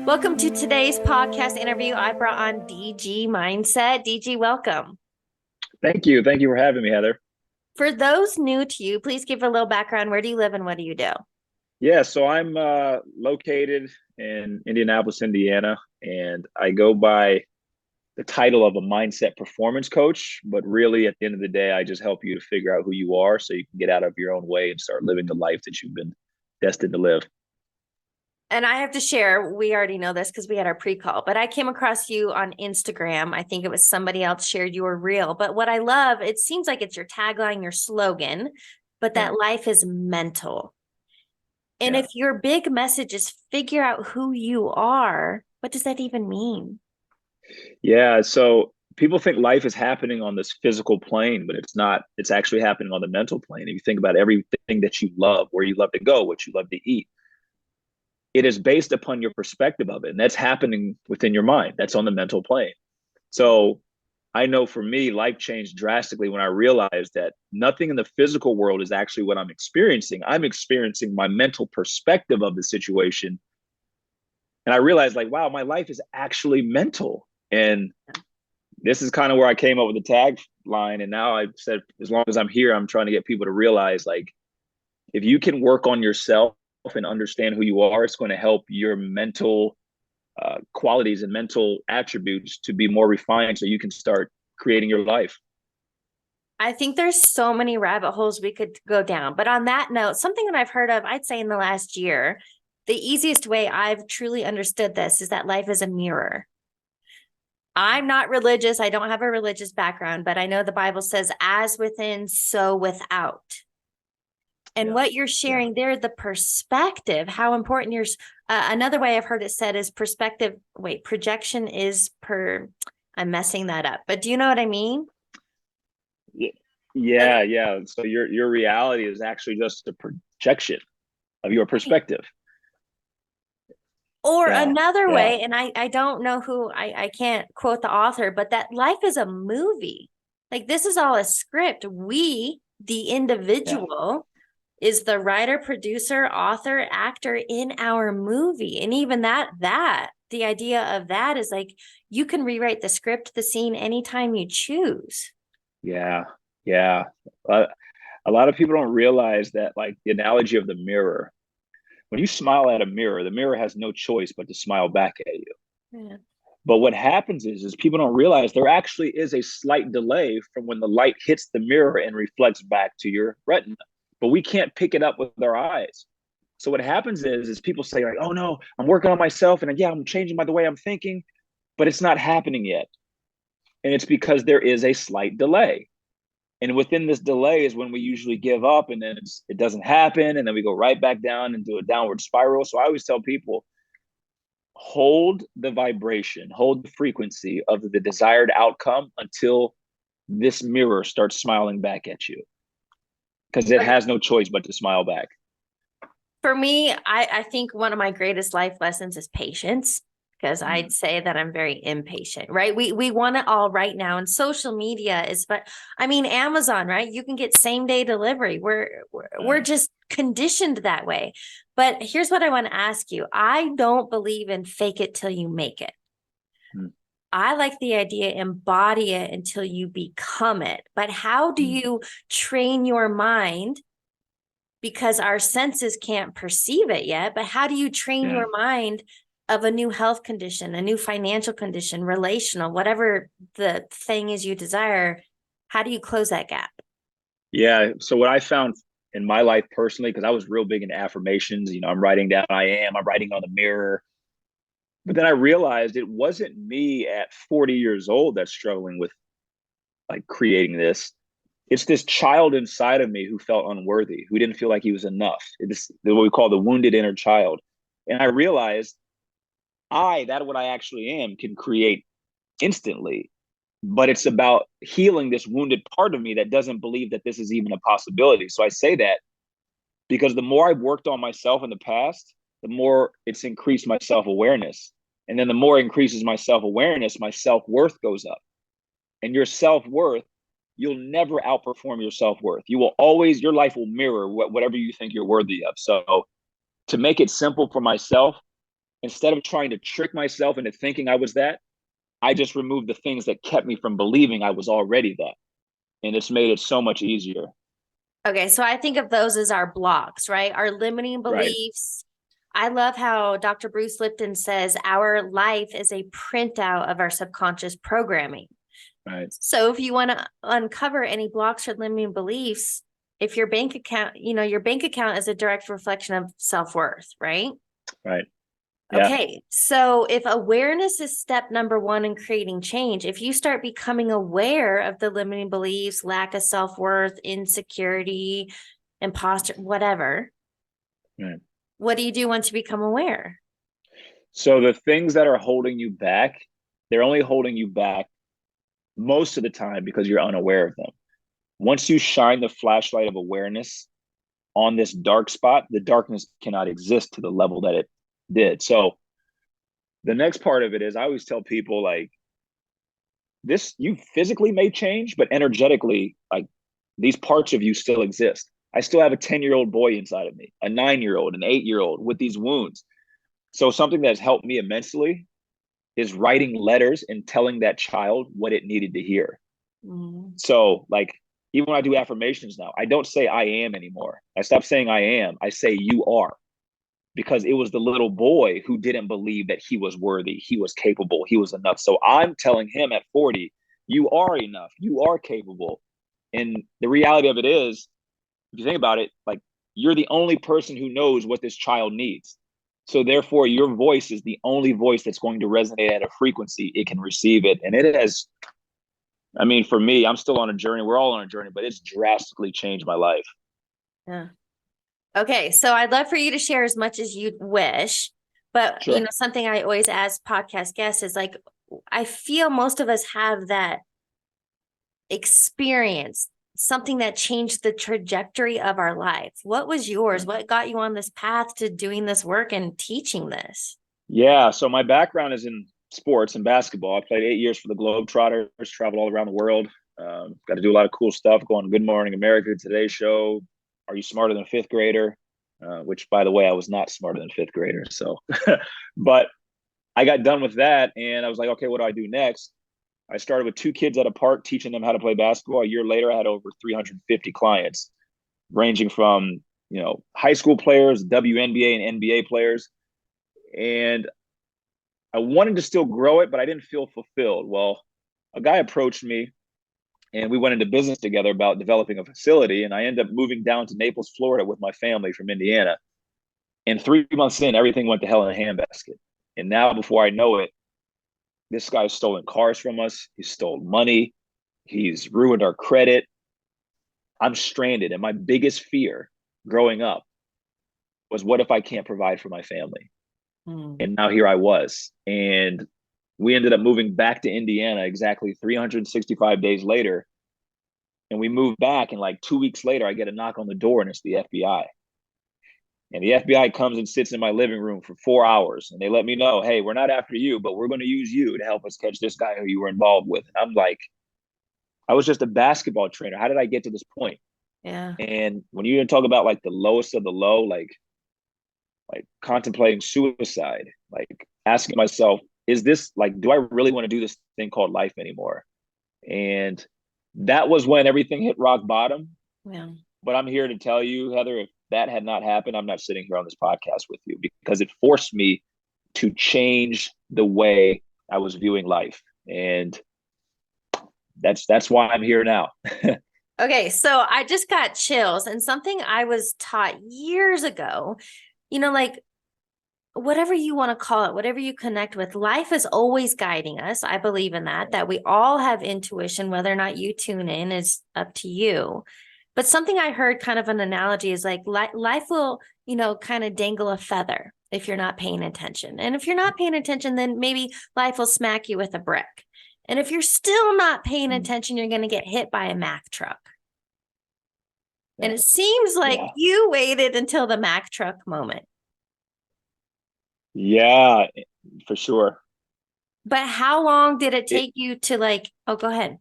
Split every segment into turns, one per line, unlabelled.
Welcome to today's podcast interview. I brought on DG Mindset. DG, welcome.
Thank you. Thank you for having me, Heather.
For those new to you, please give a little background. Where do you live and what do you do?
Yeah, so I'm located in Indianapolis, Indiana, and I go by the title of a mindset performance coach. But really, at the end of the day, I just help you to figure out who you are so you can get out of your own way and start living the life that you've been destined to live.
And I have to share, we already know this because we had our pre-call, but I came across you on Instagram. I think it was somebody else shared your reel. But what I love, it seems like it's your tagline, your slogan, but
Yeah,
that life is mental. And
yeah.
if your big message is figure out who you are, what does that even mean?
Yeah, so people think life is happening on this physical plane, but it's not. It's actually happening on the mental plane. If you think about everything that you love, where you love to go, what you love to eat, it is based upon your perspective of it. And that's happening within your mind. That's on the mental plane. So I know for me, life changed drastically when I realized that nothing in the physical world is actually what I'm experiencing. I'm experiencing my mental perspective of the situation. And I realized, like, wow, my life is actually mental. And this is kind of where I came up with the tagline. And now I've said, as long as I'm here, I'm trying to get people to realize, like, if you can work on yourself and understand who you are, it's going to help your mental qualities and mental attributes to be more refined so you can start creating your life.
I think there's so many rabbit holes we could go down. But on that note, something that I've heard of, I'd say in the last year, the easiest way I've truly understood this is that life is a mirror. I'm not religious. I don't have a religious background, but I know the Bible says, as within, so without. And
Yeah.
what you're
Yeah.
sharing there, the perspective, how important another way I've heard it said is perspective. Wait, projection is I'm messing that up, but do you know what I mean?
Yeah.
Like,
Yeah. So your reality is actually just a projection of your perspective.
or
Yeah.
another
Yeah.
way, and I don't know who, I can't quote the author, but that life is a movie. Like this is all a script. We, the
Yeah.
individual, is the writer, producer, author, actor in our movie. And even the idea of that is like you can rewrite the script, the scene anytime you choose.
Yeah. Yeah. Uh, a lot of people don't realize that, like, the analogy of the mirror. When you smile at a mirror, the mirror has no choice but to smile back at you.
Yeah.
But what happens is people don't realize there actually is a slight delay from when the light hits the mirror and reflects back to your retina. But we can't pick it up with our eyes. So what happens is people say, like, "Oh no, I'm working on myself, and yeah, I'm changing by the way I'm thinking," but it's not happening yet, and it's because there is a slight delay. And within this delay is when we usually give up, and then it doesn't happen, and then we go right back down into a downward spiral. So I always tell people, hold the vibration, hold the frequency of the desired outcome until this mirror starts smiling back at you, because it has no choice but to smile back.
For me, I think one of my greatest life lessons is patience because I'd say that I'm very impatient, right? We want it all right now, and social media is, but I mean Amazon, right? You can get same day delivery. We're just conditioned that way. But here's what I want to ask you. I don't believe in fake it till you make it.
Mm.
I like the idea, embody it until you become it. But how do
Mm.
you train your mind because our senses can't perceive it yet. But how do you train
Yeah.
your mind of a new health condition, a new financial condition, relational, whatever the thing is you desire? How do you close that gap?
Yeah. So what I found in my life personally, because I was real big into affirmations, I'm writing down I'm writing on the mirror. But then I realized it wasn't me at 40 years old that's struggling with, like, creating this. It's this child inside of me who felt unworthy, who didn't feel like he was enough. It's what we call the wounded inner child. And I realized that what I actually am can create instantly, but it's about healing this wounded part of me that doesn't believe that this is even a possibility. So I say that because the more I've worked on myself in the past, the more it's increased my self awareness. And then the more it increases my self awareness, my self worth goes up. And your self worth, you'll never outperform your self worth. You will always, your life will mirror whatever you think you're worthy of. So to make it simple for myself, instead of trying to trick myself into thinking I was that, I just removed the things that kept me from believing I was already that. And it's made it so much easier.
Okay, so I think of those as our blocks, right? Our limiting
Right.
beliefs. I love how Dr. Bruce Lipton says our life is a printout of our subconscious programming.
Right.
So if you want to uncover any blocks or limiting beliefs, if your bank account, your bank account is a direct reflection of self-worth, right?
Right. Yeah.
Okay, so if awareness is step number one in creating change, if you start becoming aware of the limiting beliefs, lack of self-worth, insecurity, imposter, whatever,
Right.
what do you do once you become aware?
So the things that are holding you back, they're only holding you back most of the time because you're unaware of them. Once you shine the flashlight of awareness on this dark spot, the darkness cannot exist to the level that it did. So the next part of it is I always tell people like this, you physically may change, but energetically, like these parts of you still exist. I still have a 10-year-old boy inside of me, a 9-year-old, an 8-year-old with these wounds. So something that's helped me immensely is writing letters and telling that child what it needed to hear.
Mm.
So like even when I do affirmations now, I don't say I am anymore. I stop saying I am. I say you are, because it was the little boy who didn't believe that he was worthy, he was capable, he was enough. So I'm telling him at 40, you are enough, you are capable. And the reality of it is, if you think about it, like you're the only person who knows what this child needs. So therefore, your voice is the only voice that's going to resonate at a frequency it can receive it. And it has, I mean, for me, I'm still on a journey. We're all on a journey, but it's drastically changed my life.
Yeah. Okay, so I'd love for you to share as much as you'd wish, but
Sure.
something I always ask podcast guests is like, I feel most of us have that experience, something that changed the trajectory of our life. What was yours? What got you on this path to doing this work and teaching this?
Yeah. So my background is in sports and basketball. I played 8 years for the Globetrotters, traveled all around the world. Got to do a lot of cool stuff, going to Good Morning America, Today Show, Are You Smarter Than a Fifth Grader? Which, by the way, I was not smarter than a fifth grader. So, but I got done with that and I was like, okay, what do I do next? I started with 2 kids at a park teaching them how to play basketball. A year later, I had over 350 clients, ranging from high school players, WNBA and NBA players, and I wanted to still grow it, but I didn't feel fulfilled. Well, a guy approached me and we went into business together about developing a facility. And I ended up moving down to Naples, Florida with my family from Indiana. And 3 months in, everything went to hell in a handbasket. And now, before I know it, this guy's stolen cars from us. He's stolen money. He's ruined our credit. I'm stranded. And my biggest fear growing up was, what if I can't provide for my family?
Mm.
And now here I was. And we ended up moving back to Indiana exactly 365 days later. And we moved back. And like 2 weeks later, I get a knock on the door and it's the FBI. And the FBI comes and sits in my living room for 4 hours. And they let me know, hey, we're not after you, but we're going to use you to help us catch this guy who you were involved with. And I'm like, I was just a basketball trainer. How did I get to this point?
Yeah.
And when you talk about like the lowest of the low, like contemplating suicide, like asking myself, is this like, do I really want to do this thing called life anymore? And that was when everything hit rock bottom.
Yeah.
But I'm here to tell you, Heather, if that had not happened, I'm not sitting here on this podcast with you, because it forced me to change the way I was viewing life. And that's why I'm here now.
Okay, so I just got chills, and something I was taught years ago, like whatever you want to call it, whatever you connect with, life is always guiding us. I believe in that we all have intuition. Whether or not you tune in is up to you. But something I heard, kind of an analogy, is like life will, kind of dangle a feather if you're not paying attention. And if you're not paying attention, then maybe life will smack you with a brick. And if you're still not paying attention, you're going to get hit by a Mack truck. And it seems like
Yeah.
you waited until the Mack truck moment.
Yeah, for sure.
But how long did it
It,
take you to like, oh, go ahead.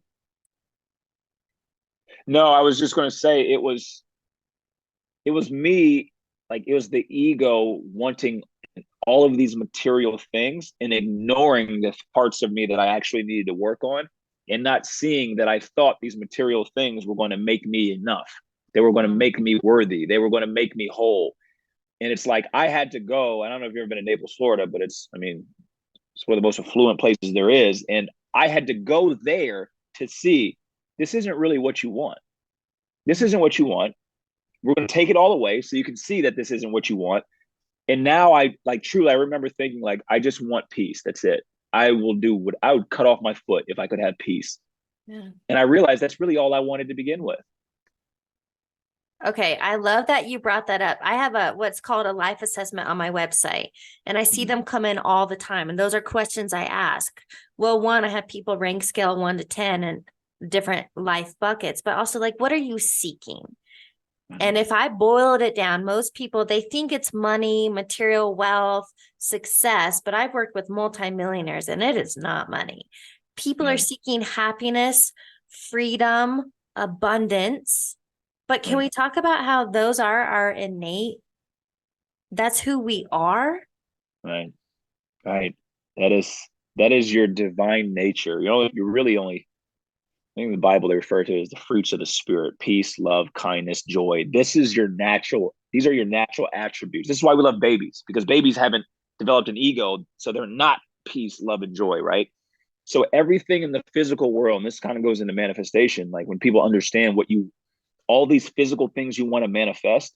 no, I was just going to say it was me, like it was the ego wanting all of these material things and ignoring the parts of me that I actually needed to work on, and not seeing that I thought these material things were going to make me enough. They were going to make me worthy. They were going to make me whole. And it's like I had to go. I don't know if you've ever been to Naples, Florida, but I mean, it's one of the most affluent places there is. And I had to go there to see this isn't really what you want. This isn't what you want. We're going to take it all away so you can see that this isn't what you want. And now I like truly, I remember thinking like, I just want peace. That's it. I will do what I would cut off my foot if I could have peace.
Yeah.
And I realized that's really all I wanted to begin with.
Okay, I love that you brought that up. I have a what's called a life assessment on my website, and I see them come in all the time. And those are questions I ask. Well, one, I have people rank scale 1 to 10 and different life buckets, but also like, what are you seeking? And if I boiled it down, most people, they think it's money, material wealth, success, but I've worked with multimillionaires and it is not money. People are seeking happiness, freedom, abundance. But can we talk about how those are our innate? That's who we are.
Right. Right. That is your divine nature. You really only, I think in the Bible they refer to it as the fruits of the spirit: peace, love, kindness, joy. These are your natural attributes. This is why we love babies, because babies haven't developed an ego, so they're not peace, love, and joy, right? So everything in the physical world, and this kind of goes into manifestation, like when people understand all these physical things you want to manifest,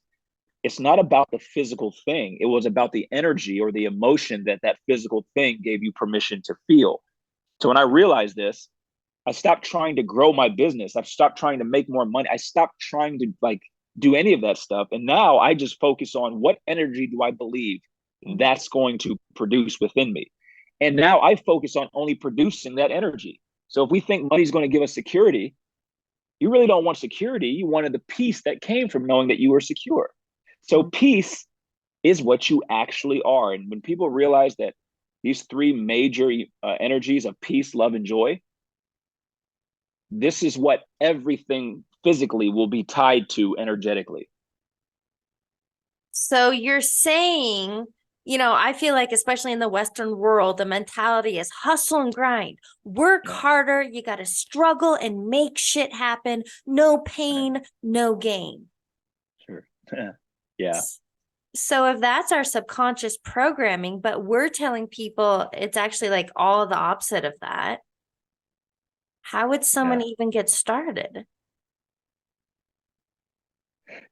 it's not about the physical thing. It was about the energy or the emotion that physical thing gave you permission to feel. So when I realized this, I stopped trying to grow my business. I've stopped trying to make more money. I stopped trying to like do any of that stuff. And now I just focus on what energy do I believe that's going to produce within me. And now I focus on only producing that energy. So if we think money's going to give us security, you really don't want security. You wanted the peace that came from knowing that you were secure. So peace is what you actually are. And when people realize that these three major energies of peace, love, and joy, this is what everything physically will be tied to energetically.
So you're saying, I feel like, especially in the Western world, the mentality is hustle and grind, work harder. You got to struggle and make shit happen. No pain, no gain.
Sure. Yeah.
So if that's our subconscious programming, but we're telling people it's actually like all the opposite of that, how would someone even get started?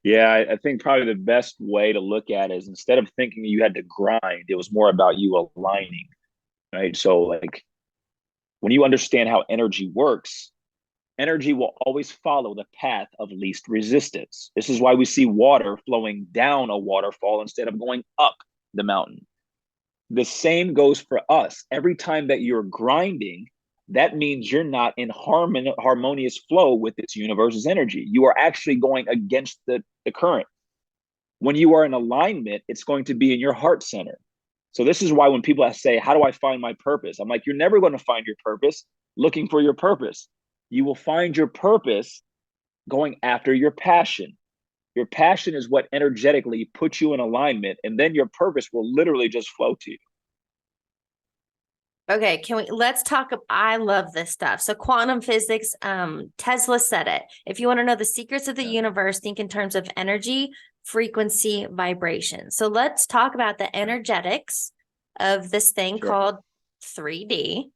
Yeah, I think probably the best way to look at it is instead of thinking you had to grind, it was more about you aligning, right? So, like, when you understand how energy works, energy will always follow the path of least resistance. This is why we see water flowing down a waterfall instead of going up the mountain. The same goes for us. Every time that you're grinding, that means you're not in harmonious flow with this universe's energy. You are actually going against the current. When you are in alignment, it's going to be in your heart center. So this is why when people say, how do I find my purpose? I'm like, you're never going to find your purpose looking for your purpose. You will find your purpose going after your passion. Your passion is what energetically puts you in alignment, and then your purpose will literally just flow to you.
Okay, let's talk. I love this stuff. So quantum physics, Tesla said it. If you want to know the secrets of the universe, think in terms of energy, frequency, vibration. So let's talk about the energetics of this thing called 3D.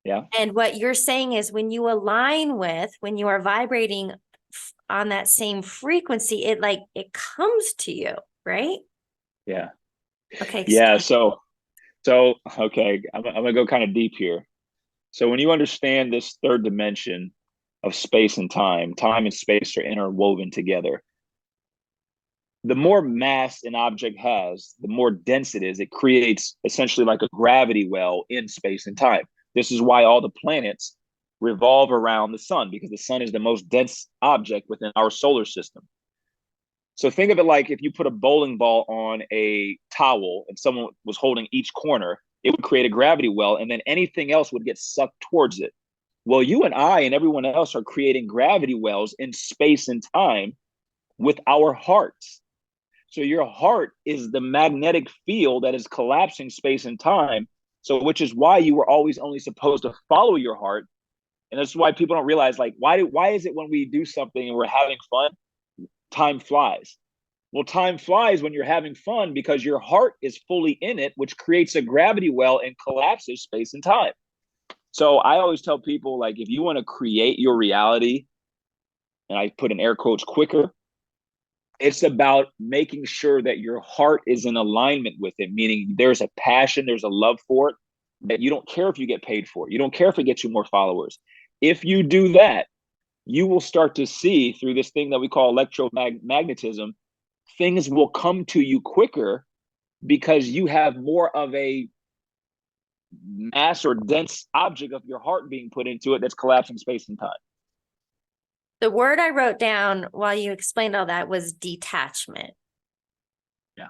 Yeah.
And what you're saying is when you align with, when you are vibrating on that same frequency, it comes to you, right?
Yeah.
Okay.
Yeah. So okay, I'm gonna go kind of deep here. So when you understand this third dimension of space and time and space are interwoven together. The more mass an object has, the more dense it is. It creates essentially like a gravity well in space and time. This is why all the planets revolve around the sun, because the sun is the most dense object within our solar system. So think of it like if you put a bowling ball on a towel and someone was holding each corner, it would create a gravity well, and then anything else would get sucked towards it. Well, you and I and everyone else are creating gravity wells in space and time with our hearts. So your heart is the magnetic field that is collapsing space and time. So, which is why you were always only supposed to follow your heart. And that's why people don't realize, like, why is it when we do something and we're having fun, time flies? Well, time flies when you're having fun because your heart is fully in it, which creates a gravity well and collapses space and time. So I always tell people, like, if you want to create your reality, and I put in air quotes, quicker, it's about making sure that your heart is in alignment with it, meaning there's a passion, there's a love for it, that you don't care if you get paid for it. You don't care if it gets you more followers. If you do that, you will start to see through this thing that we call electromagnetism, things will come to you quicker because you have more of a mass or dense object of your heart being put into it that's collapsing space and time.
The word I wrote down while you explained all that was detachment.
Yeah.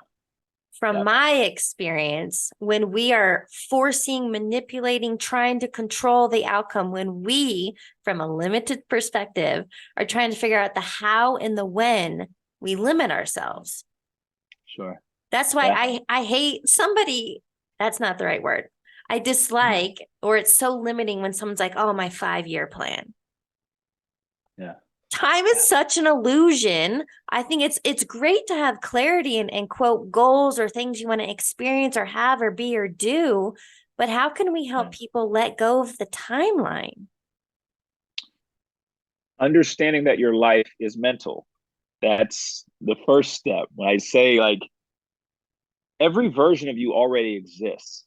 From my experience, when we are forcing, manipulating, trying to control the outcome, when we, from a limited perspective, are trying to figure out the how and the when, we limit ourselves.
Sure.
That's why I hate somebody, that's not the right word. I dislike, or it's so limiting when someone's like, oh, my 5-year plan.
Yeah.
Time is such an illusion. I think it's great to have clarity and quote goals or things you want to experience or have or be or do, but how can we help people let go of the timeline?
Understanding that your life is mental. That's the first step. When I say, like, every version of you already exists.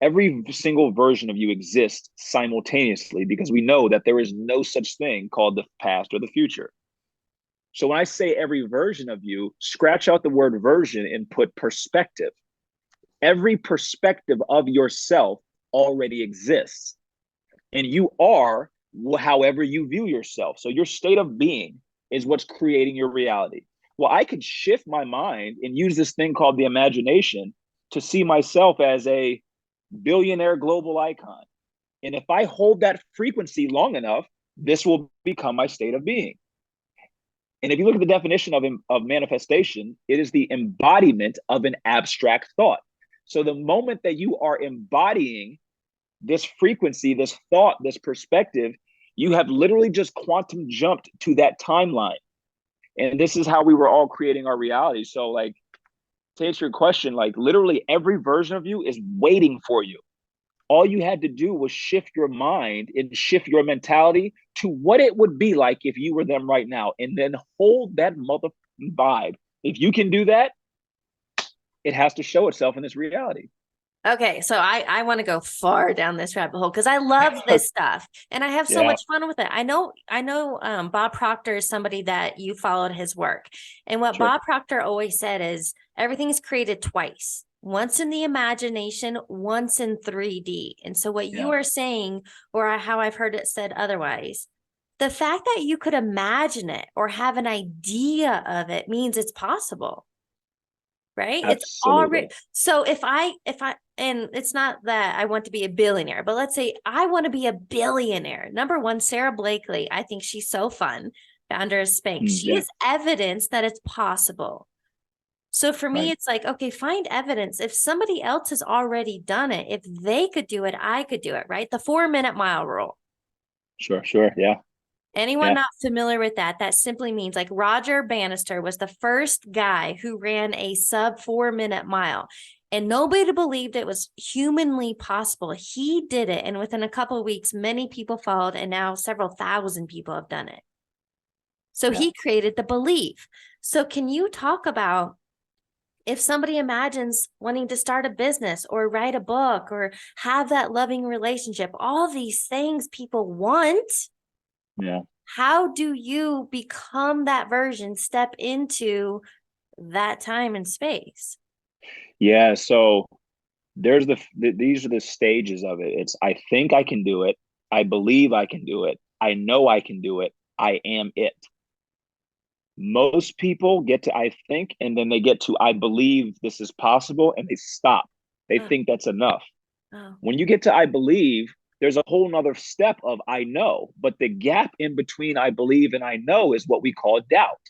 Every single version of you exists simultaneously because we know that there is no such thing called the past or the future. So when I say every version of you, scratch out the word version and put perspective. Every perspective of yourself already exists. And you are however you view yourself. So your state of being is what's creating your reality. Well, I could shift my mind and use this thing called the imagination to see myself as a billionaire global icon. And if I hold that frequency long enough, this will become my state of being. And if you look at the definition of manifestation, it is the embodiment of an abstract thought. So the moment that you are embodying this frequency, this thought, this perspective, you have literally just quantum jumped to that timeline. And this is how we were all creating our reality. So, like, to answer your question, like, literally every version of you is waiting for you. All you had to do was shift your mind and shift your mentality to what it would be like if you were them right now, and then hold that mother vibe. If you can do that, it has to show itself in this reality.
Okay, so I want to go far down this rabbit hole because I love this stuff and I have so much fun with it. I know Bob Proctor is somebody that you followed his work. And what Bob Proctor always said is everything is created twice. Once in the imagination, once in 3D. And so what you are saying, or how I've heard it said otherwise, the fact that you could imagine it or have an idea of it means it's possible. Right?
Absolutely.
It's already, so if I, and it's not that I want to be a billionaire, but let's say I want to be a billionaire. Number one, Sarah Blakely, I think she's so fun, founder of Spanx. She is evidence that it's possible. So for me, it's like, okay, find evidence. If somebody else has already done it, if they could do it, I could do it, right? The 4-minute mile rule.
Sure. Yeah.
Anyone not familiar with that, that simply means like Roger Bannister was the first guy who ran a sub 4-minute mile and nobody believed it was humanly possible. He did it. And within a couple of weeks, many people followed and now several thousand people have done it. So he created the belief. So can you talk about if somebody imagines wanting to start a business or write a book or have that loving relationship, all these things people want, how do you become that version, step into that time and space?
Yeah. So there's these are the stages of it. It's, I think I can do it. I believe I can do it. I know I can do it. I am it. Most people get to I think, and then they get to I believe this is possible, and they stop. They think that's enough. When you get to I believe, there's a whole nother step of I know, but the gap in between I believe and I know is what we call doubt.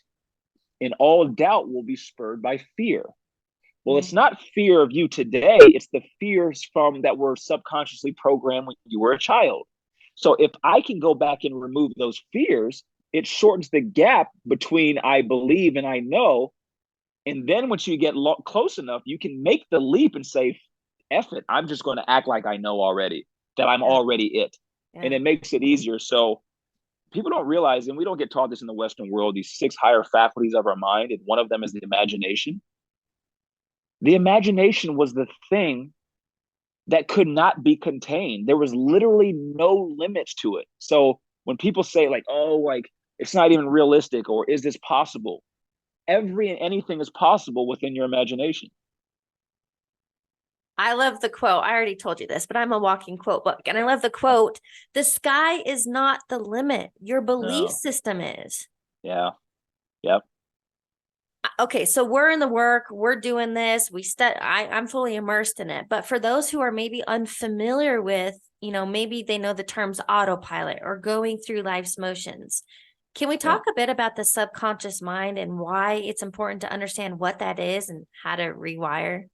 And all doubt will be spurred by fear. Well, it's
Mm.
not fear of you today, it's the fears from that were subconsciously programmed when you were a child. So if I can go back and remove those fears, it shortens the gap between I believe and I know. And then once you get close enough, you can make the leap and say, F it, I'm just going to act like I know already, that I'm
Yeah.
already it. And
Yeah.
it makes it easier. So people don't realize, and we don't get taught this in the Western world, these 6 higher faculties of our mind, and one of them is the imagination. The imagination was the thing that could not be contained. There was literally no limits to it. So when people say like, oh, like it's not even realistic or is this possible? Every and anything is possible within your imagination.
I love the quote. I already told you this, but I'm a walking quote book. And I love the quote: the sky is not the limit. Your belief
No.
system is.
Yeah. Yep.
Okay, so we're in the work, we're doing this, I'm fully immersed in it. But for those who are maybe unfamiliar with, maybe they know the terms autopilot or going through life's motions. Can we
Yeah.
talk a bit about the subconscious mind and why it's important to understand what that is and how to rewire?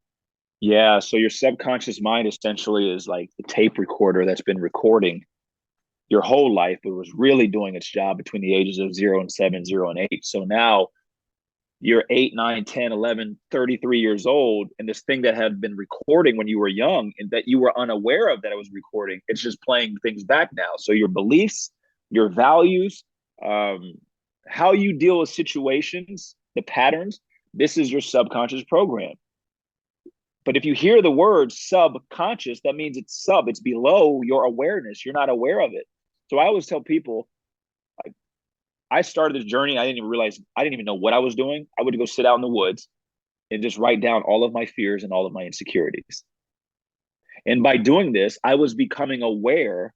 Yeah. So your subconscious mind essentially is like the tape recorder that's been recording your whole life, but was really doing its job between the ages of 0 and 7, 0 and 8. So now you're 8, 9, 10, 11, 33 years old, and this thing that had been recording when you were young and that you were unaware of that it was recording, it's just playing things back now. So your beliefs, your values, um, how you deal with situations, the patterns, this is your subconscious program. But if you hear the word subconscious, that means it's below your awareness. You're not aware of it. So I always tell people, I started this journey. I didn't even know what I was doing. I would go sit out in the woods and just write down all of my fears and all of my insecurities. And by doing this, I was becoming aware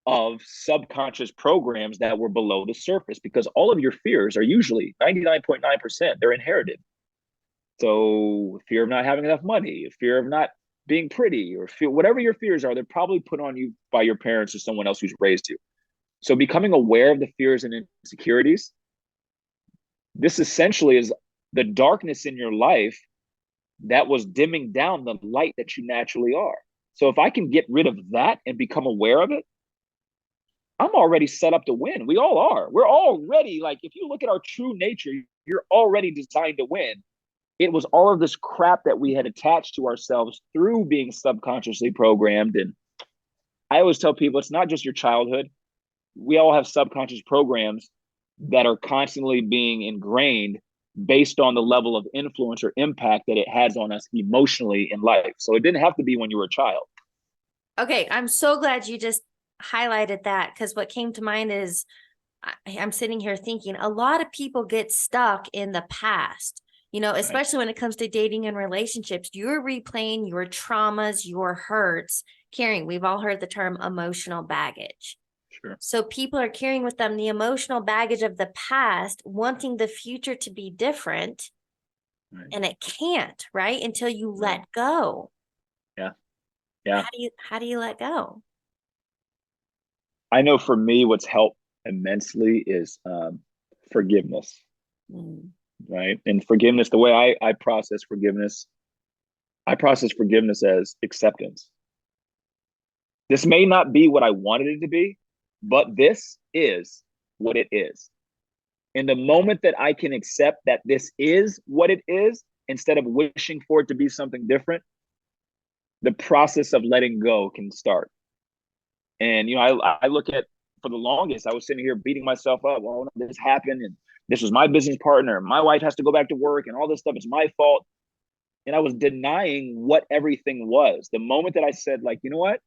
of subconscious programs that were below the surface because all of your fears are usually 99.9%, they're inherited. So fear of not having enough money, fear of not being pretty, or fear, whatever your fears are, they're probably put on you by your parents or someone else who's raised you. So becoming aware of the fears and insecurities, this essentially is the darkness in your life that was dimming down the light that you naturally are. So if I can get rid of that and become aware of it, I'm already set up to win. We all are. We're already like, if you look at our true nature, you're already designed to win. It was all of this crap that we had attached to ourselves through being subconsciously programmed. And I always tell people it's not just your childhood. We all have subconscious programs that are constantly being ingrained based on the level of influence or impact that it has on us emotionally in life. So it didn't have to be when you were a child.
Okay, I'm so glad you just highlighted that because what came to mind is I'm sitting here thinking a lot of people get stuck in the past,
Right.
especially when it comes to dating and relationships. You're replaying your traumas, your hurts, carrying. We've all heard the term emotional baggage.
Sure.
So people are carrying with them the emotional baggage of the past, wanting the future to be different,
Right.
and it can't, right? Until you
Right.
let go.
Yeah. Yeah.
How do you let go?
I know for me, what's helped immensely is forgiveness.
Mm.
Right. And forgiveness, the way I process forgiveness as acceptance. This may not be what I wanted it to be, but this is what it is. In the moment that I can accept that this is what it is, instead of wishing for it to be something different, the process of letting go can start. And I look at, for the longest, I was sitting here beating myself up. Well, this happened, and this was my business partner. My wife has to go back to work, and all this stuff. It's my fault. And I was denying what everything was. The moment that I said, like, you know what,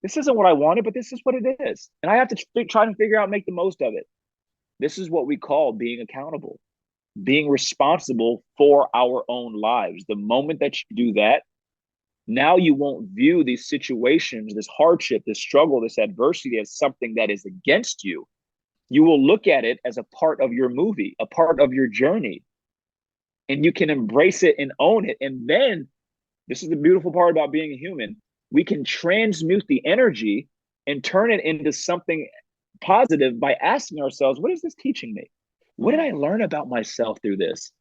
this isn't what I wanted, but this is what it is, and I have to try and figure out, make the most of it. This is what we call being accountable, being responsible for our own lives. The moment that you do that, now you won't view these situations, this hardship, this struggle, this adversity as something that is against you. You will look at it as a part of your movie, a part of your journey, and you can embrace it and own it. And then this is the beautiful part about being a human. We can transmute the energy and turn it into something positive by asking ourselves, what is this teaching me? What did I learn about myself through this?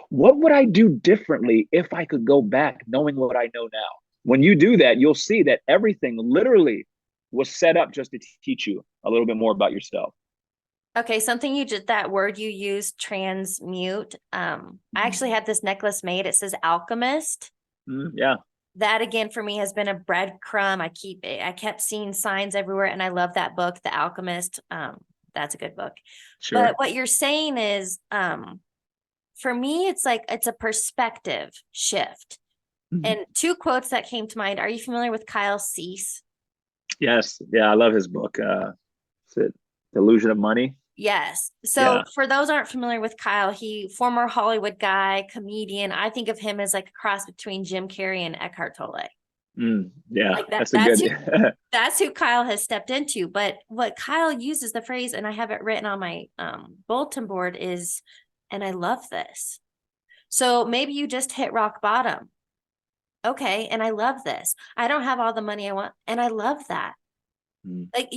What would I do differently if I could go back knowing what I know now? When you do that, you'll see that everything literally was set up just to teach you a little bit more about yourself.
Okay, something you just that word you used, transmute. I actually had this necklace made. It says alchemist.
Yeah,
That again for me has been a breadcrumb. I kept seeing signs everywhere, and I love that book, The Alchemist. That's a good book. But
sure.
what you're saying is, for me, it's like it's a perspective shift.
Mhm.
And two quotes that came to mind. Are you familiar with Kyle Cease?
Yes, yeah, I love his book. Is it Illusion of Money?
Yes. So
Yeah.
for those aren't familiar with Kyle, he former Hollywood guy, comedian. I think of him as like a cross between Jim Carrey and Eckhart Tolle.
Yeah,
Like that
that's a good.
that's who Kyle has stepped into. But what Kyle uses the phrase, and I have it written on my bulletin board, is, and I love this. So maybe you just hit rock bottom. Okay, and I love this. I don't have all the money I want, and I love that.
Mm,
Like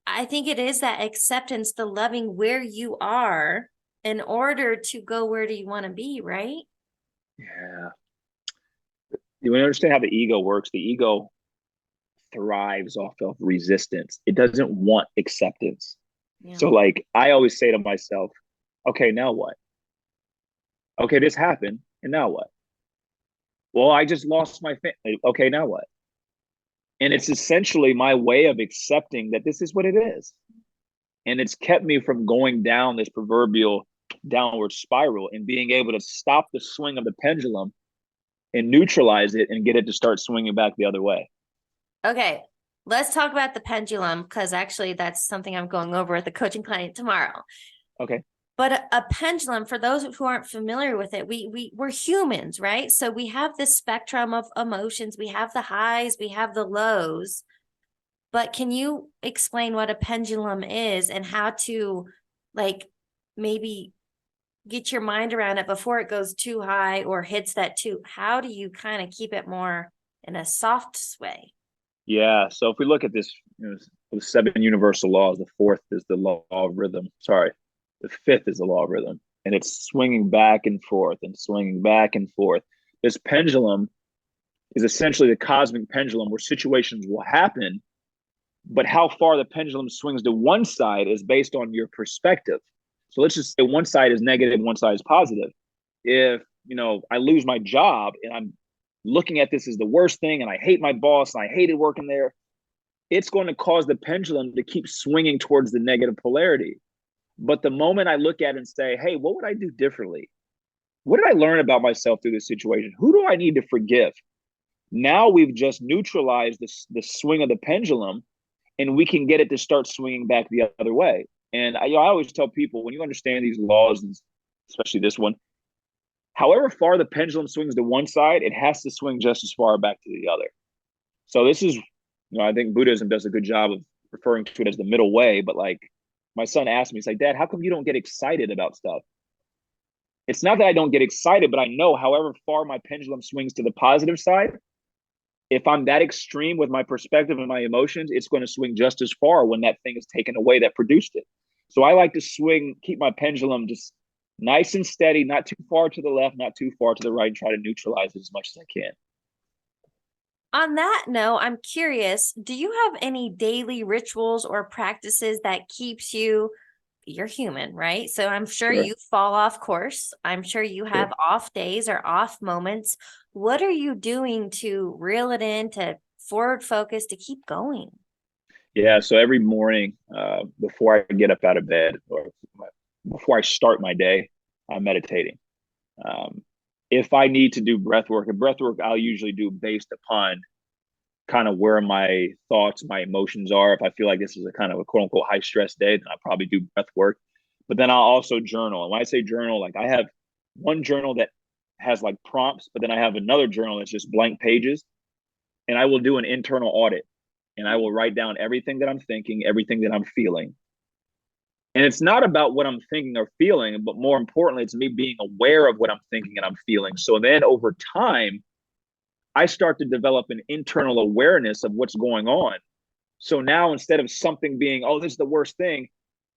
I think it is that acceptance, the loving where you are in order to go where do you want to be, right?
yeah. You understand how the ego works. The ego thrives off of resistance. It doesn't want acceptance.
Yeah.
So, like, I always say to myself, okay, now what? Okay, this happened, and now what? Well, I just lost my family. Okay, now what? And it's essentially my way of accepting that this is what it is. And it's kept me from going down this proverbial downward spiral and being able to stop the swing of the pendulum and neutralize it and get it to start swinging back the other way.
Okay. Let's talk about the pendulum because actually that's something I'm going over with the coaching client tomorrow.
Okay.
But a pendulum, for those who aren't familiar with it, we're humans, right? So we have this spectrum of emotions. We have the highs, we have the lows. But can you explain what a pendulum is and how to like maybe get your mind around it before it goes too high or hits that too? How do you kind of keep it more in a soft way?
Yeah. So if we look at this, the seven universal laws, the fourth is the law of rhythm. Sorry, the fifth is the law of rhythm. And it's swinging back and forth and swinging back and forth. This pendulum is essentially the cosmic pendulum where situations will happen, but how far the pendulum swings to one side is based on your perspective. So let's just say one side is negative, one side is positive. If, I lose my job and I'm looking at this as the worst thing and I hate my boss and I hated working there, it's going to cause the pendulum to keep swinging towards the negative polarity. But the moment I look at it and say, hey, what would I do differently? What did I learn about myself through this situation? Who do I need to forgive? Now we've just neutralized the swing of the pendulum and we can get it to start swinging back the other way. And I always tell people when you understand these laws, especially this one, however far the pendulum swings to one side, it has to swing just as far back to the other. So this is, I think Buddhism does a good job of referring to it as the middle way. But like my son asked me, he's like, Dad, how come you don't get excited about stuff? It's not that I don't get excited, but I know however far my pendulum swings to the positive side, if I'm that extreme with my perspective and my emotions, it's going to swing just as far when that thing is taken away that produced it. So I like to keep my pendulum just nice and steady, not too far to the left, not too far to the right, and try to neutralize it as much as I can.
On that note, I'm curious, do you have any daily rituals or practices that keeps you, you're human, right? So I'm sure
Sure,
you fall off course. I'm sure you have
sure.
off days or off moments. What are you doing to reel it in, to forward focus, to keep going?
Yeah. So every morning, before I get up out of bed or before I start my day, I'm meditating. Um, if I need to do breath work, and breath work I'll usually do based upon kind of where my thoughts, my emotions are. If I feel like this is a kind of a quote unquote high stress day, then I'll probably do breath work. But then I'll also journal. And when I say journal, like I have one journal that has like prompts, but then I have another journal that's just blank pages. And I will do an internal audit and I will write down everything that I'm thinking, everything that I'm feeling. And it's not about what I'm thinking or feeling, but more importantly, it's me being aware of what I'm thinking and I'm feeling. So then over time, I start to develop an internal awareness of what's going on. So now instead of something being, oh, this is the worst thing,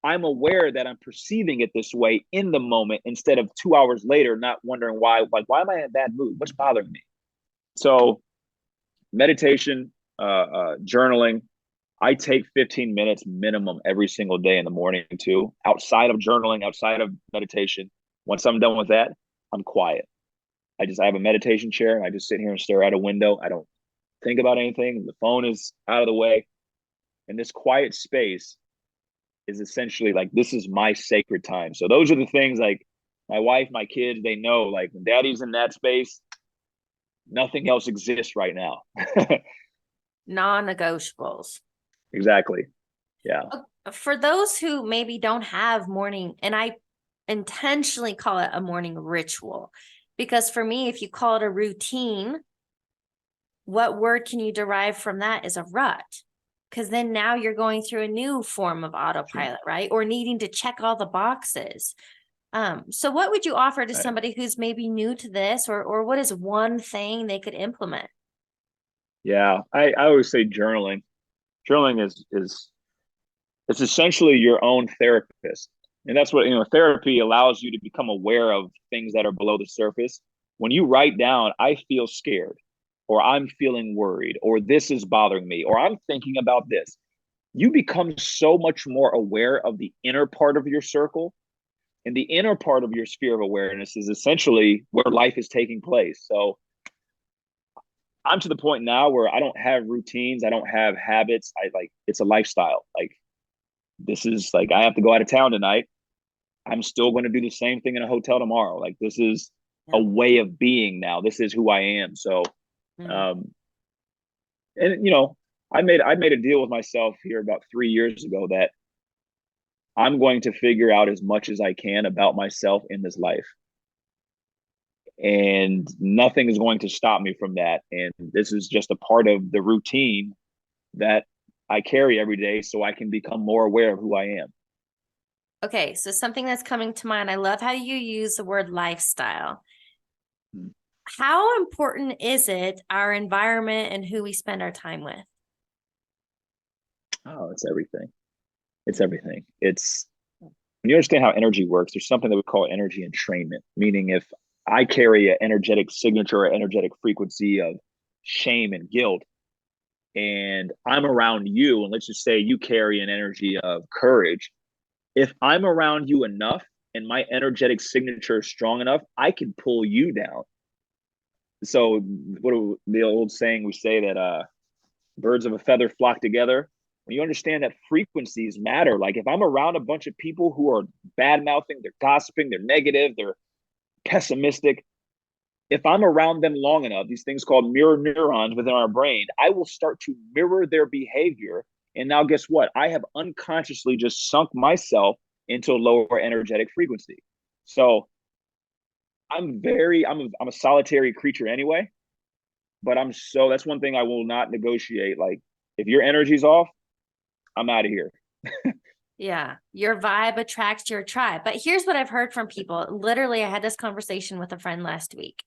I'm aware that I'm perceiving it this way in the moment instead of 2 hours later, not wondering why, like, why am I in a bad mood? What's bothering me? So meditation, journaling, I take 15 minutes minimum every single day in the morning too. Outside of journaling, outside of meditation, once I'm done with that, I'm quiet. I have a meditation chair and I just sit here and stare out a window. I don't think about anything. The phone is out of the way. And this quiet space is essentially like, this is my sacred time. So those are the things like my wife, my kids, they know like when daddy's in that space, nothing else exists right now.
Non-negotiables.
Exactly. Yeah.
For those who maybe don't have morning, and I intentionally call it a morning ritual, because for me, if you call it a routine, what word can you derive from that is a rut? Because then now you're going through a new form of autopilot, right? Or needing to check all the boxes. So what would you offer to somebody who's maybe new to this, or what is one thing they could implement?
Yeah. I always say journaling. Journaling is it's essentially your own therapist. And that's what, therapy allows you to become aware of things that are below the surface. When you write down, I feel scared, or I'm feeling worried, or this is bothering me, or I'm thinking about this, you become so much more aware of the inner part of your circle. And the inner part of your sphere of awareness is essentially where life is taking place. So I'm to the point now where I don't have routines, I don't have habits. I like it's a lifestyle. Like this is like I have to go out of town tonight. I'm still going to do the same thing in a hotel tomorrow. Like this is a way of being now. This is who I am. So, um, and I made a deal with myself here about 3 years ago that I'm going to figure out as much as I can about myself in this life, and nothing is going to stop me from that. And this is just a part of the routine that I carry every day, so I can become more aware of who I am.
Okay, so something that's coming to mind, I love how you use the word lifestyle.
Hmm.
How important is it, our environment and who we spend our time with?
Oh, it's everything. It's everything. It's when you understand how energy works, there's something that we call energy entrainment, meaning if I carry an energetic signature or energetic frequency of shame and guilt, and I'm around you, and let's just say you carry an energy of courage, if I'm around you enough and my energetic signature is strong enough, I can pull you down. So, what the old saying we say that birds of a feather flock together. When you understand that frequencies matter, like if I'm around a bunch of people who are bad mouthing, they're gossiping, they're negative, they're pessimistic, if I'm around them long enough, these things called mirror neurons within our brain, I will start to mirror their behavior. And now, guess what? I have unconsciously just sunk myself into a lower energetic frequency. So I'm a solitary creature anyway, but that's one thing I will not negotiate. Like if your energy's off, I'm out of here.
Yeah, your vibe attracts your tribe. But here's what I've heard from people. Literally, I had this conversation with a friend last week.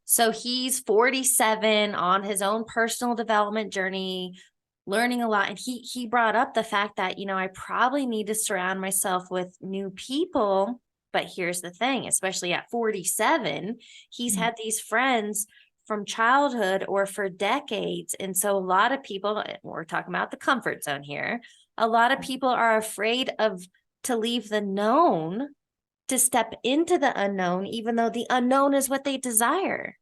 So he's 47 on his own personal development journey, learning a lot. And he brought up the fact that, I probably need to surround myself with new people. But here's the thing, especially at 47, he's had these friends from childhood or for decades. And so a lot of people, we're talking about the comfort zone here, a lot of people are afraid to leave the known to step into the unknown, even though the unknown is what they desire.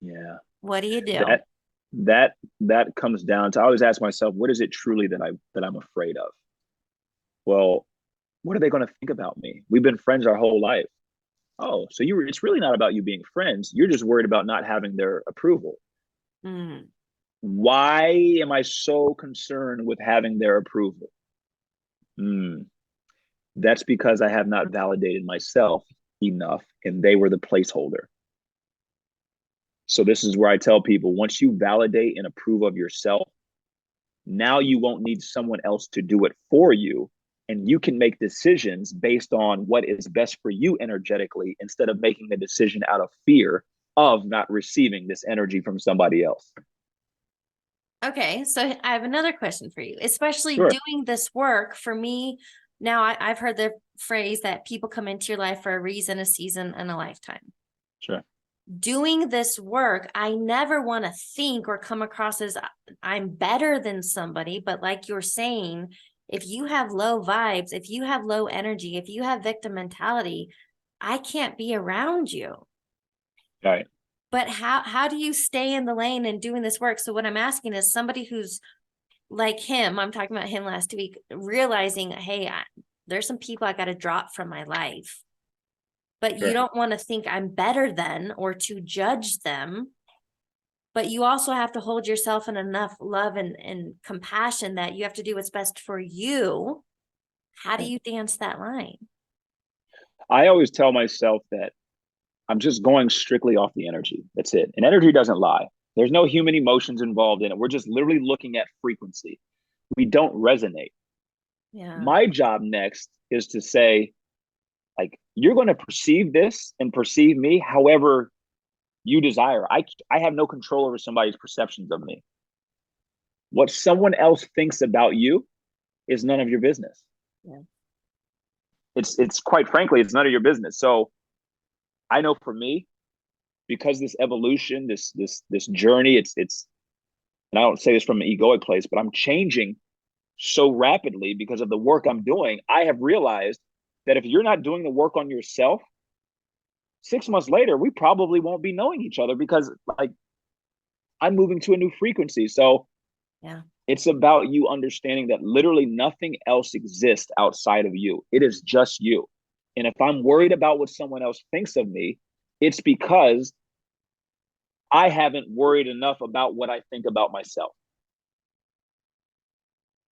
Yeah.
What do you do?
That comes down to I always ask myself, what is it truly that I'm afraid of? Well, what are they going to think about me? We've been friends our whole life. Oh, so it's really not about you being friends. You're just worried about not having their approval.
Mm,
Why am I so concerned with having their approval? Hmm. That's because I have not validated myself enough and they were the placeholder. So this is where I tell people once you validate and approve of yourself, now you won't need someone else to do it for you. And you can make decisions based on what is best for you energetically instead of making a decision out of fear of not receiving this energy from somebody else.
Okay, so I have another question for you, especially
Sure.
doing this work for me. Now, I've heard the phrase that people come into your life for a reason, a season, and a lifetime.
Sure.
Doing this work, I never want to think or come across as I'm better than somebody. But like you're saying, if you have low vibes, if you have low energy, if you have victim mentality, I can't be around you.
Right.
But how do you stay in the lane and doing this work? So what I'm asking is somebody who's like him, I'm talking about him last week, realizing, hey, there's some people I got to drop from my life. But you
Sure.
don't want to think I'm better than or to judge them. But you also have to hold yourself in enough love and compassion that you have to do what's best for you. How do
Right.
you dance that line?
I always tell myself that I'm just going strictly off the energy. That's it. And energy doesn't lie. There's no human emotions involved in it. We're just literally looking at frequency. We don't resonate.
Yeah.
My job next is to say, like, you're going to perceive this and perceive me however you desire. I have no control over somebody's perceptions of me. What someone else thinks about you is none of your business.
Yeah.
It's quite frankly, it's none of your business. So I know for me, because this evolution, this journey, it's and I don't say this from an egoic place, but I'm changing so rapidly because of the work I'm doing. I have realized that if you're not doing the work on yourself, 6 months later, we probably won't be knowing each other because like I'm moving to a new frequency. So
Yeah.
it's about you understanding that literally nothing else exists outside of you. It is just you. And if I'm worried about what someone else thinks of me, it's because I haven't worried enough about what I think about myself.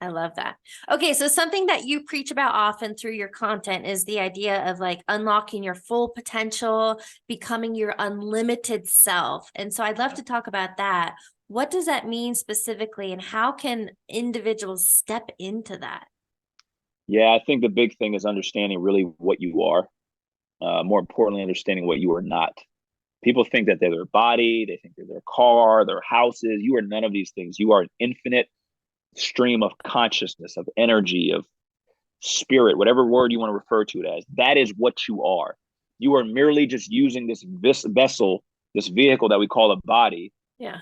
I love that. Okay, so something that you preach about often through your content is the idea of like unlocking your full potential, becoming your unlimited self. And so I'd love to talk about that. What does that mean specifically, and how can individuals step into that?
Yeah, I think the big thing is understanding really what you are. More importantly, understanding what you are not. People think that they're their body, they think they're their car, their houses. You are none of these things. You are an infinite stream of consciousness, of energy, of spirit, whatever word you want to refer to it as. That is what you are. You are merely just using this vessel, this vehicle that we call a body,
Yeah.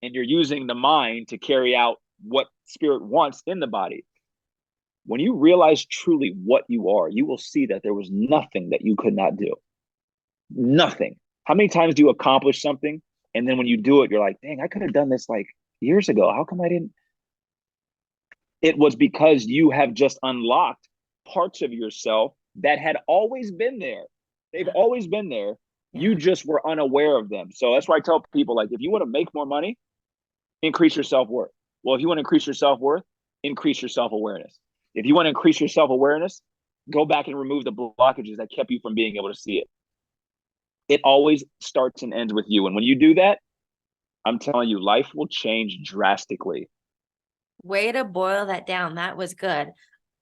and you're using the mind to carry out what spirit wants in the body. When you realize truly what you are, you will see that there was nothing that you could not do. Nothing. How many times do you accomplish something and then when you do it, you're like, dang, I could have done this like years ago. How come I didn't? It was because you have just unlocked parts of yourself that had always been there. They've
Yeah.
always been there. You
Yeah.
just were unaware of them. So that's why I tell people, like, if you want to make more money, increase your self-worth. Well, if you want to increase your self-worth, increase your self-awareness. If you want to increase your self-awareness, go back and remove the blockages that kept you from being able to see it. It always starts and ends with you. And when you do that, I'm telling you, life will change drastically.
Way to boil that down. That was good.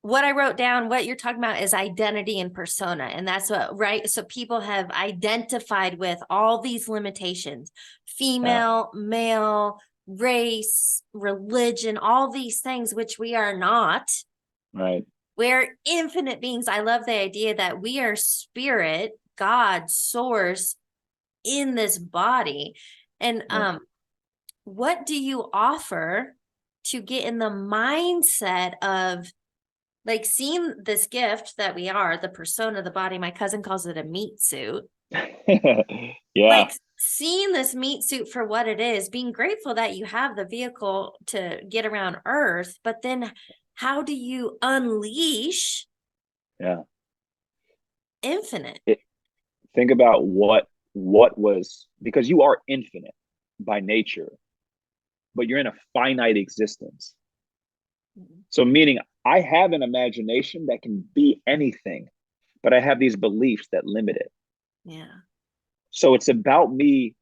What I wrote down, what you're talking about is identity and persona. And that's what, right? So people have identified with all these limitations,
Yeah,
female, male, race, religion, all these things, which we are not.
right.
We're infinite beings. I love the idea that we are spirit, God, source in this body. And
Yeah.
what do you offer to get in the mindset of like seeing this gift that we are, the persona, the body? My cousin calls it a meat suit.
Yeah,
Like seeing this meat suit for what it is, being grateful that you have the vehicle to get around Earth, but then how do you unleash
yeah.
infinite?
It, think about what was because you are infinite by nature, but you're in a finite existence. So meaning I have an imagination that can be anything, but I have these beliefs that limit it.
Yeah.
So it's about me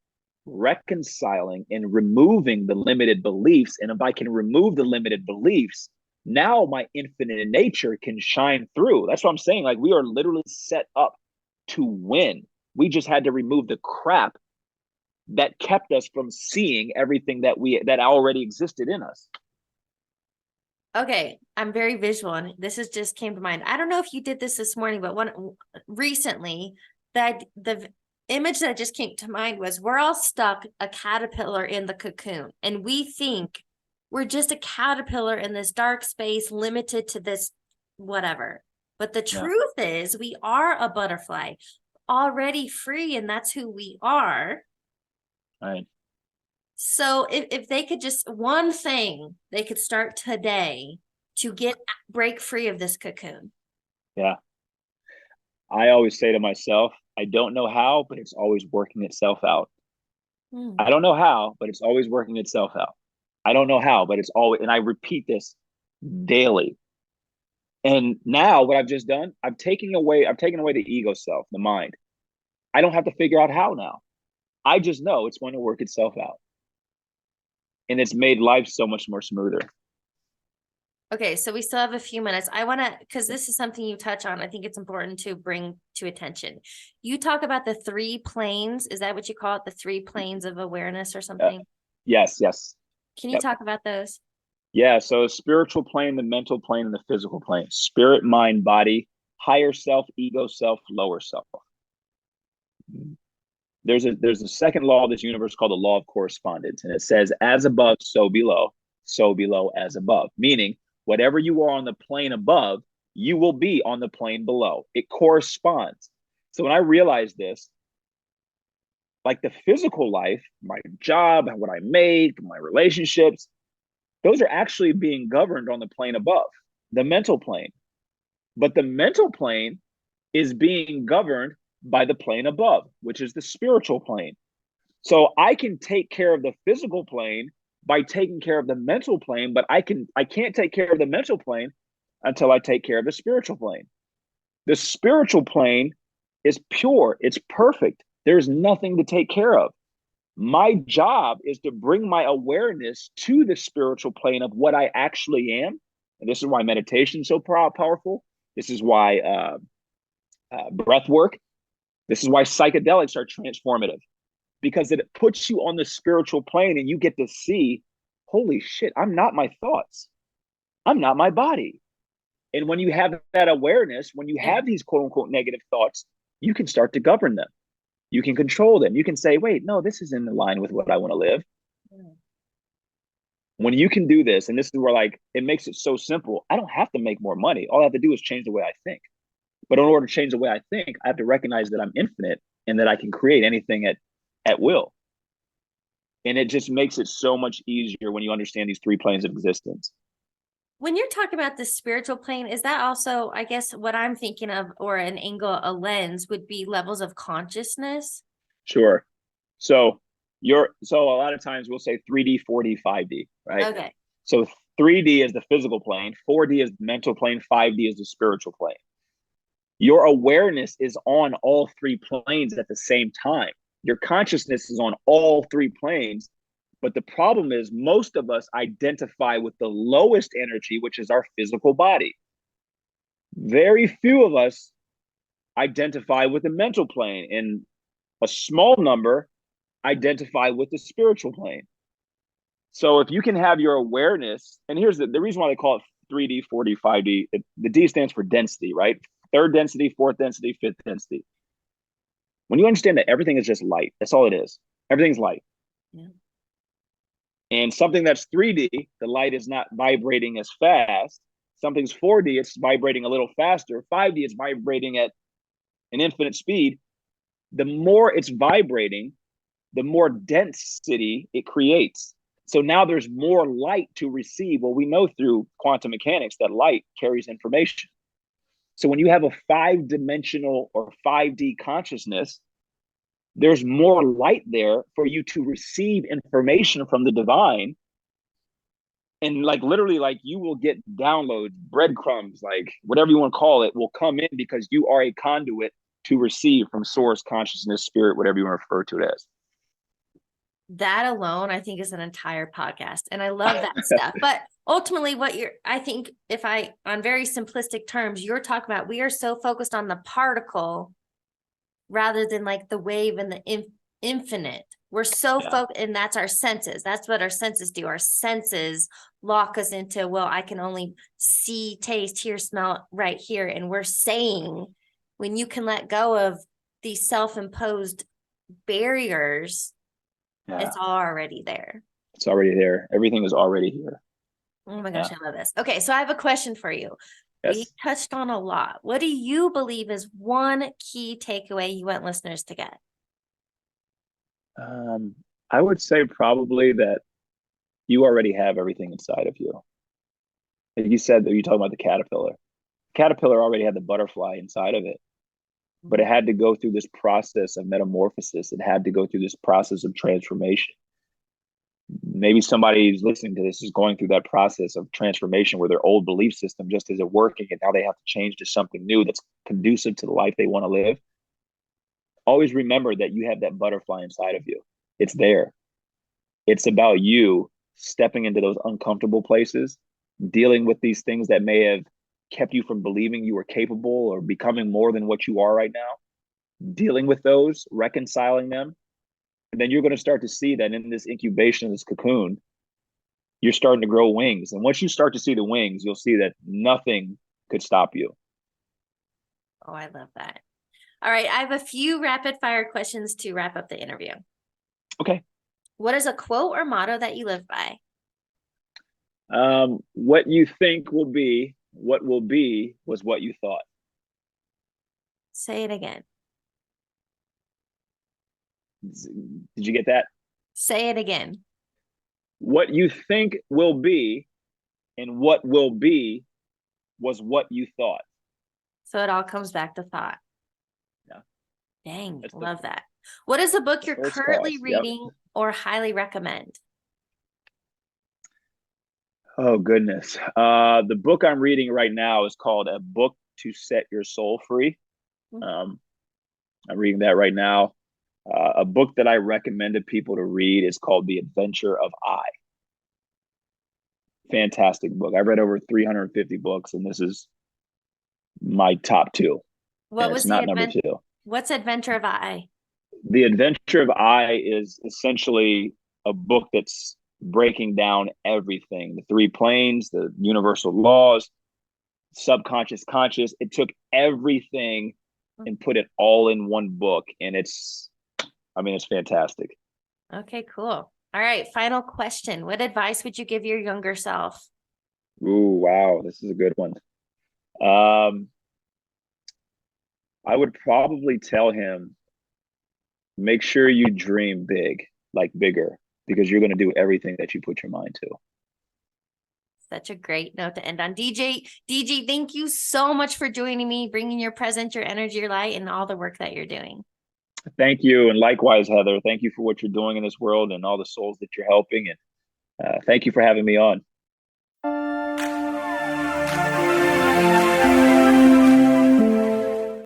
reconciling and removing the limited beliefs. And if I can remove the limited beliefs, now my infinite nature can shine through. That's what I'm saying. Like we are literally set up to win. We just had to remove the crap that kept us from seeing everything that already existed in us.
Okay, I'm very visual, and this is just came to mind. I don't know if you did this morning, but recently, that the image that just came to mind was we're all stuck a caterpillar in the cocoon, and we think we're just a caterpillar in this dark space limited to this whatever. But the
Yeah.
truth is we are a butterfly already free, and that's who we are.
Right.
So if they could just one thing they could start today to break free of this cocoon.
Yeah. I always say to myself, I don't know how, but it's always working itself out. I don't know how, but it's always working itself out. I don't know how, but it's always, and I repeat this daily. And now what I've just done, I've taken away the ego self, the mind. I don't have to figure out how now. I just know it's going to work itself out. And it's made life so much more smoother.
Okay, so we still have a few minutes. I want to, because this is something you touch on. I think it's important to bring to attention. You talk about the 3 planes. Is that what you call it? The 3 planes of awareness or something?
Yes.
Can you talk about those?
Yeah. So spiritual plane, the mental plane, and the physical plane. Spirit, mind, body, higher self, ego self, lower self. There's a second law of this universe called the law of correspondence, and it says, as above, so below as above. Meaning, whatever you are on the plane above, you will be on the plane below. It corresponds. So when I realized this, like the physical life, my job, what I make, my relationships, those are actually being governed on the plane above, the mental plane. But the mental plane is being governed by the plane above, which is the spiritual plane. So I can take care of the physical plane by taking care of the mental plane, but I can't take care of the mental plane until I take care of the spiritual plane. The spiritual plane is pure, it's perfect. There's nothing to take care of. My job is to bring my awareness to the spiritual plane of what I actually am. And this is why meditation is so powerful. This is why breath work. This is why psychedelics are transformative, because it puts you on the spiritual plane and you get to see, holy shit, I'm not my thoughts. I'm not my body. And when you have that awareness, when you have these quote unquote negative thoughts, you can start to govern them. You can control them. You can say, wait, no, this is in line with what I want to live. When you can do this, and this is where like it makes it so simple, I don't have to make more money. All I have to do is change the way I think. But in order to change the way I think, I have to recognize that I'm infinite and that I can create anything at will. And it just makes it so much easier when you understand these 3 planes of existence.
When you're talking about the spiritual plane, is that also, I guess, what I'm thinking of, or an angle, a lens would be levels of consciousness?
Sure. So a lot of times we'll say 3D, 4D, 5D, right?
Okay.
So 3D is the physical plane, 4D is the mental plane, 5D is the spiritual plane. Your awareness is on all 3 planes at the same time. Your consciousness is on all 3 planes. But the problem is most of us identify with the lowest energy, which is our physical body. Very few of us identify with the mental plane, and a small number identify with the spiritual plane. So if you can have your awareness, and here's the reason why they call it 3D, 4D, 5D, the D stands for density, right? 3rd density, 4th density, 5th density. When you understand that everything is just light, that's all it is. Everything's light.
Yeah.
And something that's 3D, the light is not vibrating as fast. Something's 4D, it's vibrating a little faster. 5D, it's vibrating at an infinite speed. The more it's vibrating, the more density it creates. So now there's more light to receive. Well, we know through quantum mechanics that light carries information. So when you have a 5-dimensional or 5D consciousness, there's more light there for you to receive information from the divine. And like literally, like you will get downloads, breadcrumbs, like whatever you want to call it, will come in because you are a conduit to receive from source, consciousness, spirit, whatever you want to refer to it as.
That alone, I think, is an entire podcast. And I love that stuff. But ultimately, I think on very simplistic terms, you're talking about, we are so focused on the particle rather than like the wave and the infinite. We're so
Yeah.
focused, and that's our senses. That's what our senses do. Our senses lock us into, well, I can only see, taste, hear, smell right here. And we're saying when you can let go of these self-imposed barriers,
Yeah.
it's already there.
It's already there. Everything is already here.
Oh my gosh,
Yeah.
I love this. Okay, so I have a question for you. We
Yes.
touched on a lot. What do you believe is one key takeaway you want listeners to get?
Um, I would say probably that you already have everything inside of you. Like you said that you talking about the caterpillar. Caterpillar already had the butterfly inside of it, but it had to go through this process of metamorphosis. It had to go through this process of transformation. Maybe somebody who's listening to this is going through that process of transformation where their old belief system just isn't working and now they have to change to something new that's conducive to the life they want to live. Always remember that you have that butterfly inside of you. It's there. It's about you stepping into those uncomfortable places, dealing with these things that may have kept you from believing you were capable or becoming more than what you are right now, dealing with those, reconciling them. And then you're going to start to see that in this incubation, this cocoon, you're starting to grow wings. And once you start to see the wings, you'll see that nothing could stop you.
Oh, I love that. All right, I have a few rapid fire questions to wrap up the interview.
Okay.
What is a quote or motto that you live by?
What you think will be, what will be was what you thought.
Say it again.
Did you get that?
Say it again.
What you think will be and what will be was what you thought.
So it all comes back to thought.
Yeah.
Dang,
That's
love that. What is a book
the
you're
first
currently
cause. Yep.
reading or highly recommend?
Oh goodness. The book I'm reading right now is called A Book to Set Your Soul Free. Um, I'm reading that right now. A book that I recommended people to read is called The Adventure of I. Fantastic book. I read over 350 books, and this is my top two.
What
And it's
was the
not number
advent?
two.
What's Adventure of I?
The Adventure of I is essentially a book that's breaking down everything, the three planes, the universal laws, subconscious, conscious. It took everything and put it all in one book. And it's fantastic.
Okay, cool. All right, final question. What advice would you give your younger self?
Ooh, wow. This is a good one. Um, I would probably tell him, make sure you dream big, like bigger, because you're going to do everything that you put your mind to.
Such a great note to end on. DJ, thank you so much for joining me, bringing your presence, your energy, your light, and all the work that you're doing.
Thank you. And likewise, Heather, thank you for what you're doing in this world and all the souls that you're helping. And thank you for having me on.